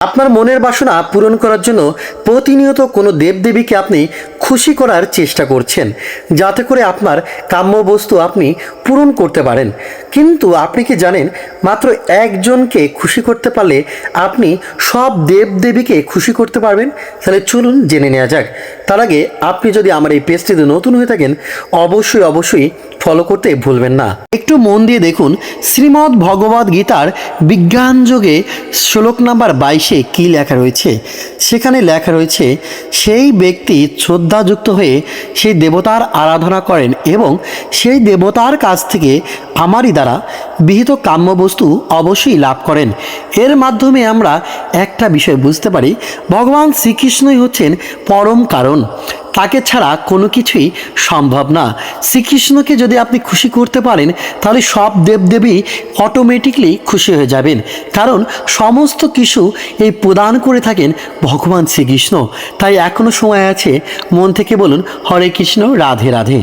আপনার মনের বাসনা পূরণ করার জন্য প্রতিনিয়ত কোনো দেবদেবীকে আপনি খুশি করার চেষ্টা করছেন, যাতে করে আপনার কাম্য বস্তু আপনি পূরণ করতে পারেন। কিন্তু আপনি কি জানেন, মাত্র একজনকে খুশি করতে পারলে আপনি সব দেবদেবীকে খুশি করতে পারবেন? তাহলে চলুন জেনে নেওয়া যাক। তার আগে আপনি যদি আমার এই পেজটিতে নতুন হয়ে থাকেন, অবশ্যই ফলো করতে ভুলবেন না। একটু মন দিয়ে দেখুন, শ্রীমদ্ ভগবদ গীতার বিজ্ঞান যোগে শ্লোক নাম্বার 22-এ কী লেখা রয়েছে। সেখানে লেখা রয়েছে, সেই ব্যক্তি শ্রদ্ধাযুক্ত হয়ে সেই দেবতার আরাধনা করেন এবং সেই দেবতার কাছ থেকে আমারই দ্বারা বিহিত কাম্যবস্তু অবশ্যই লাভ করেন। এর মাধ্যমে আমরা একটা বিষয় বুঝতে পারি, ভগবান শ্রীকৃষ্ণই হচ্ছেন পরম কারণ, তাকে ছাড়া কোনো কিছুই সম্ভব না। শ্রীকৃষ্ণকে যদি আপনি খুশি করতে পারেন, তাহলে সব দেবদেবী অটোমেটিকলি খুশি হয়ে যাবেন, কারণ সমস্ত কিছু এই প্রদান করে থাকেন ভগবান শ্রীকৃষ্ণ। তাই এখনও সময় আছে, মন থেকে বলুন হরে কৃষ্ণ রাধে রাধে।